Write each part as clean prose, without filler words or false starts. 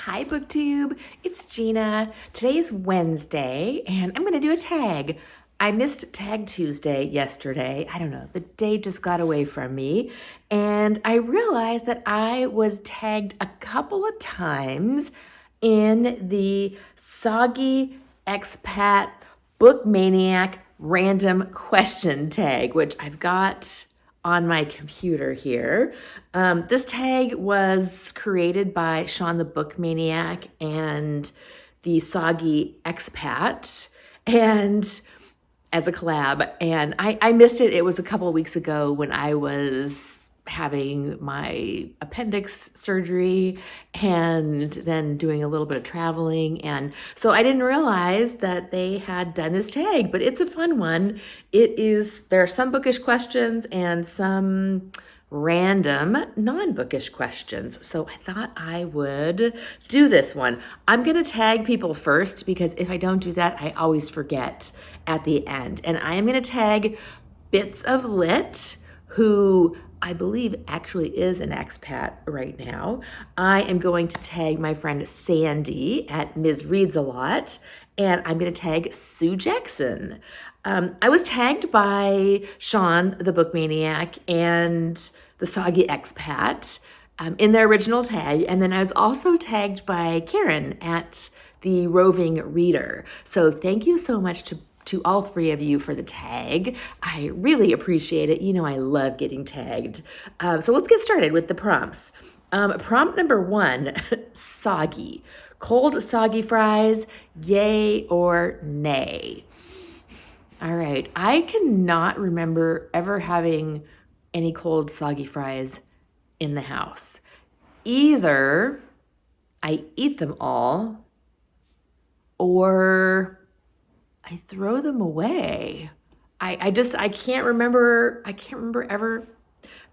Hi BookTube, it's Gina. Today's Wednesday and I'm gonna do a tag. I missed Tag Tuesday yesterday. I don't know, the day just got away from me. And I realized that I was tagged a couple of times in the Soggy Expat Book Maniac random question tag, which I've got on my computer here. This tag was created by Sean the Book Maniac and the Soggy Expat, and as a collab. And I missed it. It was a couple of weeks ago when I was having my appendix surgery and then doing a little bit of traveling. And so I didn't realize that they had done this tag, but it's a fun one. There are some bookish questions and some random non-bookish questions. So I thought I would do this one. I'm gonna tag people first because if I don't do that, I always forget at the end. And I am gonna tag Bits of Lit, who I believe actually is an expat right now. I am going to tag my friend Sandy at Ms. Reads a Lot, and I'm going to tag Sue Jackson. I was tagged by Sean, the Book Maniac, and the Soggy Expat in their original tag, and then I was also tagged by Karen at the Roving Reader. So thank you so much to all three of you for the tag. I really appreciate it. You know I love getting tagged. So let's get started with the prompts. Prompt number 1, soggy. Cold soggy fries, yay or nay? All right, I cannot remember ever having any cold soggy fries in the house. Either I eat them all or I throw them away. I can't remember ever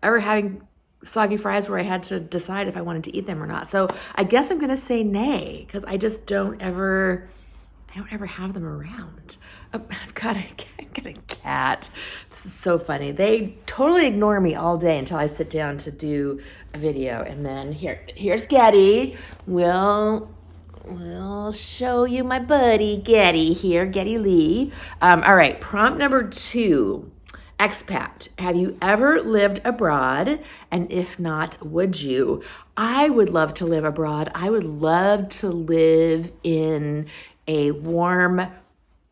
having soggy fries where I had to decide if I wanted to eat them or not. So I guess I'm gonna say nay, because I just don't ever have them around. I've got a cat. This is so funny. They totally ignore me all day until I sit down to do a video. And then here's Getty. We'll show you my buddy Getty here, Getty Lee. All right, prompt number 2, expat. Have you ever lived abroad? And if not, would you? I would love to live abroad. I would love to live in a warm,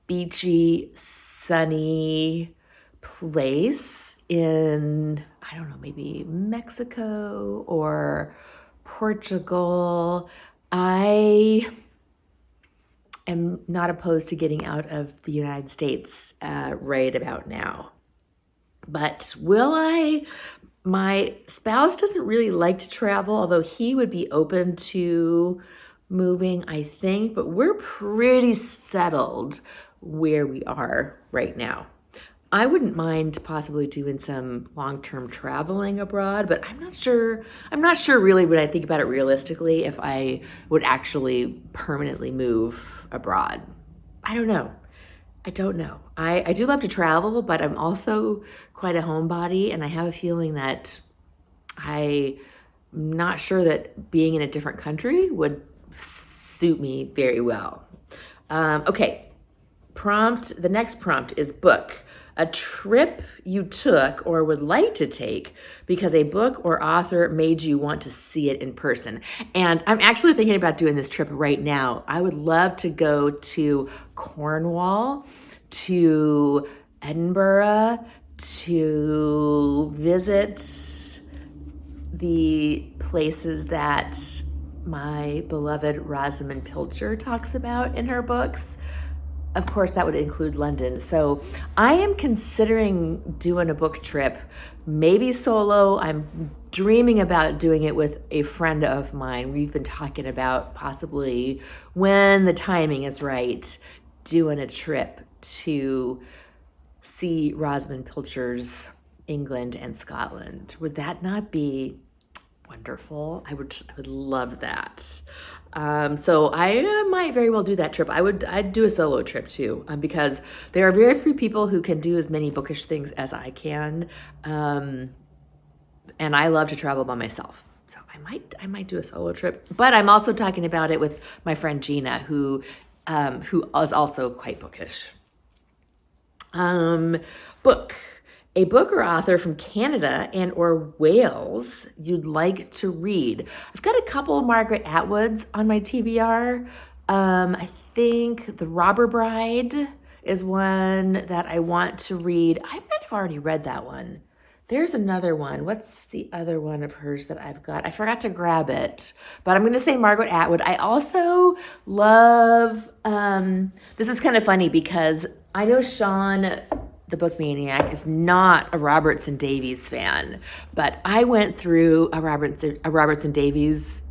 beachy, sunny place in, I don't know, maybe Mexico or Portugal. I am not opposed to getting out of the United States right about now. But will I? My spouse doesn't really like to travel, although he would be open to moving, I think, but we're pretty settled where we are right now. I wouldn't mind possibly doing some long-term traveling abroad, but I'm not sure really when I think about it realistically if I would actually permanently move abroad. I don't know. I do love to travel, but I'm also quite a homebody, and I have a feeling that I'm not sure that being in a different country would suit me very well. Okay, the next prompt is book. A trip you took or would like to take because a book or author made you want to see it in person. And I'm actually thinking about doing this trip right now. I would love to go to Cornwall, to Edinburgh, to visit the places that my beloved Rosamund Pilcher talks about in her books. Of course, that would include London. So I am considering doing a book trip, maybe solo. I'm dreaming about doing it with a friend of mine. We've been talking about possibly, when the timing is right, doing a trip to see Rosamund Pilcher's England and Scotland. Would that not be wonderful? I would love that. So I might very well do that trip. I'd do a solo trip too, because there are very few people who can do as many bookish things as I can. And I love to travel by myself. So I might do a solo trip, but I'm also talking about it with my friend Gina, who is also quite bookish. Book. A book or author from Canada and or Wales you'd like to read. I've got a couple of Margaret Atwoods on my TBR. I think The Robber Bride is one that I want to read. I might have already read that one. There's another one. What's the other one of hers that I've got? I forgot to grab it, but I'm going to say Margaret Atwood. I also love, this is kind of funny because I know Sean, the book maniac, is not a Robertson Davies fan, but I went through a Robertson Davies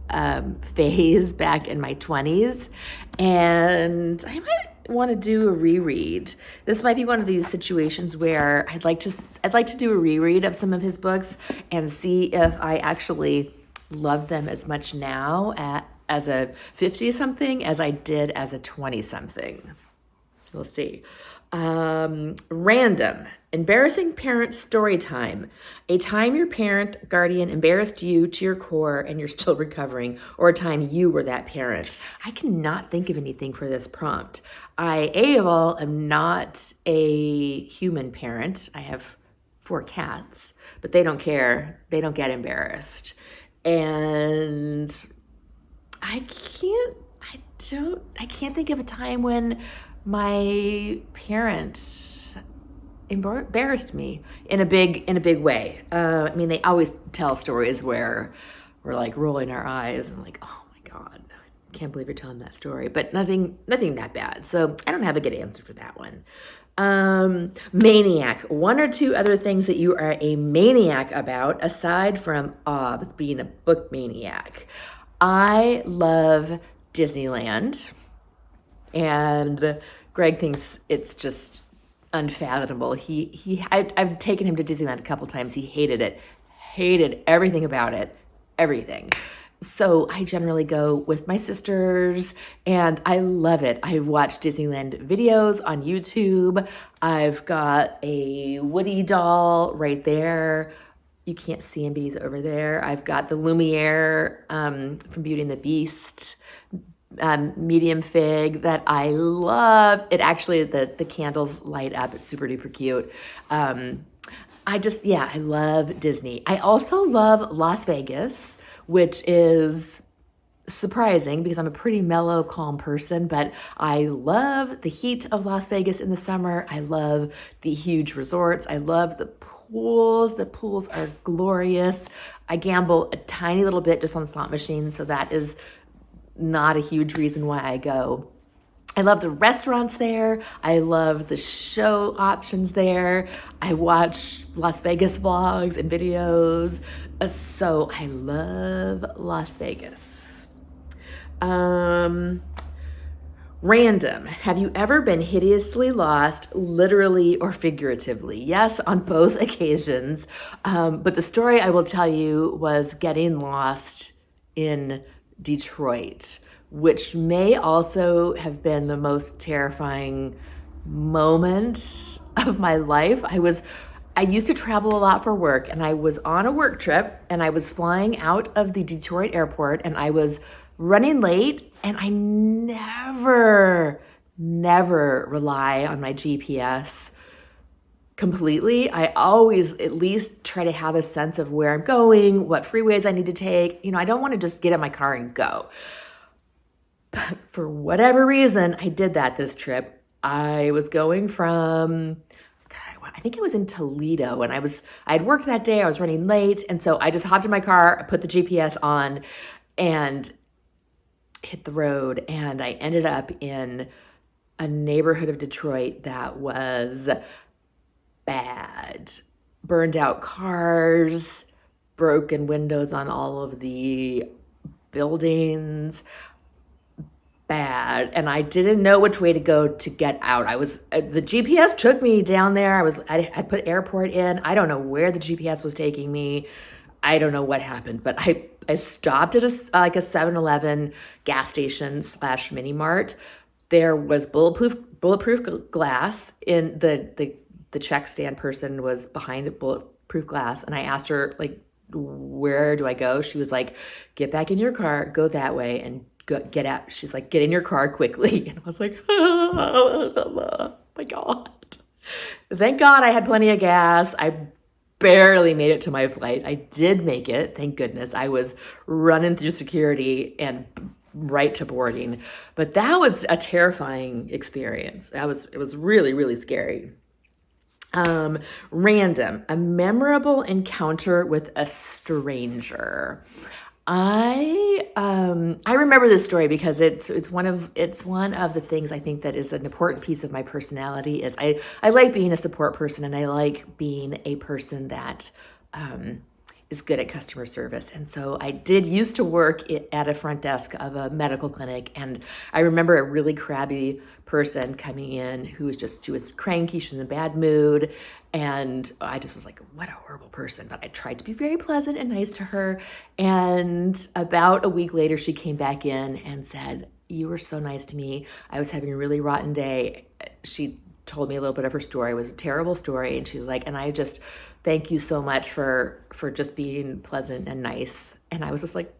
phase back in my 20s, and I might want to do a reread. This might be one of these situations where I'd like to do a reread of some of his books and see if I actually love them as much now as a 50-something as I did as a 20-something. We'll see. Random. Embarrassing parent story time. A time your parent, guardian embarrassed you to your core and you're still recovering, or a time you were that parent. I cannot think of anything for this prompt. Of all, am not a human parent. I have 4 cats, but they don't care. They don't get embarrassed. And I can't think of a time when my parent embarrassed me in a big way. I mean, they always tell stories where we're like rolling our eyes and like, oh my God, I can't believe you're telling that story, but nothing that bad. So I don't have a good answer for that one. Maniac. 1 or 2 other things that you are a maniac about aside from obvs, being a book maniac. I love Disneyland, and Greg thinks it's just unfathomable. I've taken him to Disneyland a couple times. He hated it, hated everything about it, everything. So I generally go with my sisters, and I love it. I've watched Disneyland videos on YouTube. I've got a Woody doll right there. You can't see him, but he's over there. I've got the Lumiere from Beauty and the Beast medium fig that I love. It actually, the candles light up. It's super duper cute. I love Disney. I also love Las Vegas, which is surprising because I'm a pretty mellow, calm person, but I love the heat of Las Vegas in the summer. I love the huge resorts. I love the pools. The pools are glorious. I gamble a tiny little bit just on slot machines, so that is not a huge reason why I go. I love the restaurants there. I love the show options there. I watch Las Vegas vlogs and videos. So I love Las Vegas. Random. Have you ever been hideously lost, literally or figuratively? Yes, on both occasions. But the story I will tell you was getting lost in Detroit, which may also have been the most terrifying moment of my life. I used to travel a lot for work, and I was on a work trip, and I was flying out of the Detroit airport, and I was running late, and I never rely on my GPS completely. I always at least try to have a sense of where I'm going, what freeways I need to take. I don't want to just get in my car and go. But for whatever reason, I did that this trip. I was going from, I think it was in Toledo, and I had worked that day. I was running late, and so I just hopped in my car, put the GPS on, and hit the road, and I ended up in a neighborhood of Detroit that was bad. Burned out cars, broken windows on all of the buildings, bad. And I didn't know which way to go to get out. The GPS took me down there. I put airport in. I don't know where the GPS was taking me. I don't know what happened, but I stopped at a 7-Eleven gas station / mini mart. There was bulletproof glass in the check stand person was behind a bulletproof glass, and I asked her, like, where do I go? She was like, get back in your car, go that way, and get out. She's like, get in your car quickly. And I was like, oh my God. Thank God I had plenty of gas. I barely made it to my flight. I did make it, thank goodness. I was running through security and right to boarding. But that was a terrifying experience. It was really, really scary. Random, a memorable encounter with a stranger. I remember this story because it's one of the things I think that is an important piece of my personality is I like being a support person, and I like being a person that is good at customer service. And so I did used to work at a front desk of a medical clinic, and I remember a really crabby person coming in she was cranky, she was in a bad mood, and I just was like, what a horrible person. But I tried to be very pleasant and nice to her. And about a week later, she came back in and said, you were so nice to me. I was having a really rotten day. She told me a little bit of her story. It was a terrible story. And she was like, and I just thank you so much for just being pleasant and nice. And I was just like,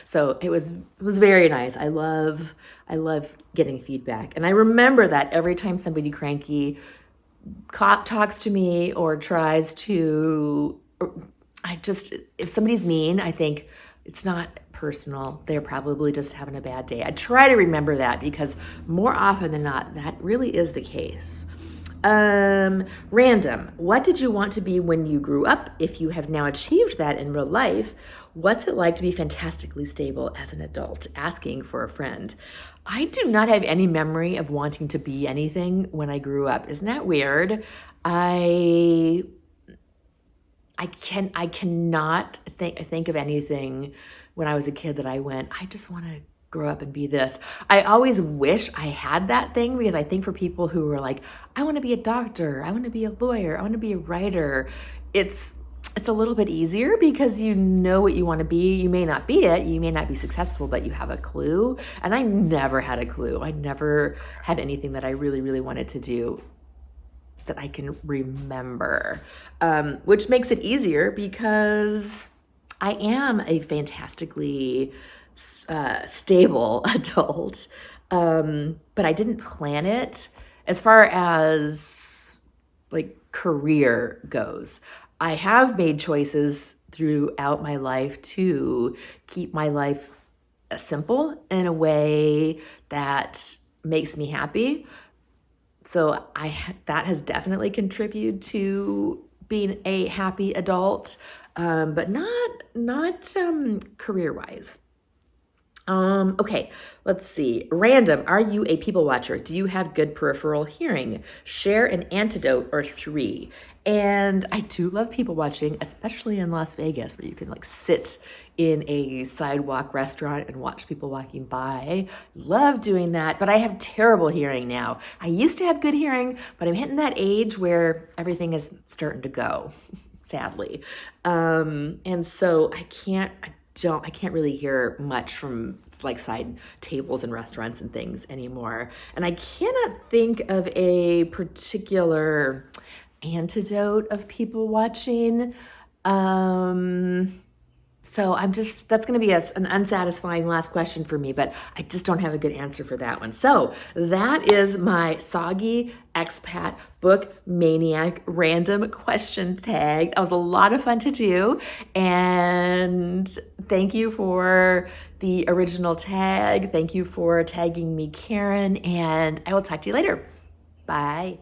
so it was very nice. I love getting feedback. And I remember that every time somebody cranky talks to me or tries to, if somebody's mean, I think it's not personal. They're probably just having a bad day. I try to remember that because more often than not, that really is the case. Random. What did you want to be when you grew up? If you have now achieved that in real life, what's it like to be fantastically stable as an adult? Asking for a friend. I do not have any memory of wanting to be anything when I grew up. Isn't that weird? I cannot think of anything when I was a kid that I went, I just want to grow up and be this. I always wish I had that thing because I think for people who are like, I want to be a doctor, I want to be a lawyer, I want to be a writer, it's a little bit easier because you know what you want to be. You may not be it, you may not be successful, but you have a clue. And I never had a clue. I never had anything that I really, really wanted to do that I can remember, which makes it easier because I am a fantastically stable adult, but I didn't plan it as far as like career goes. I have made choices throughout my life to keep my life simple in a way that makes me happy. So that has definitely contributed to being a happy adult, but not career-wise. Okay, let's see. Random, are you a people watcher? Do you have good peripheral hearing? Share an antidote or 3. And I do love people watching, especially in Las Vegas, where you can like sit in a sidewalk restaurant and watch people walking by. Love doing that, but I have terrible hearing now. I used to have good hearing, but I'm hitting that age where everything is starting to go, sadly. And so I can't really hear much from like side tables and restaurants and things anymore. And I cannot think of a particular antidote of people watching. So that's going to be an unsatisfying last question for me, but I just don't have a good answer for that one. So that is my Soggy Expat Book Maniac random question tag. That was a lot of fun to do. And thank you for the original tag. Thank you for tagging me, Karen, and I will talk to you later. Bye.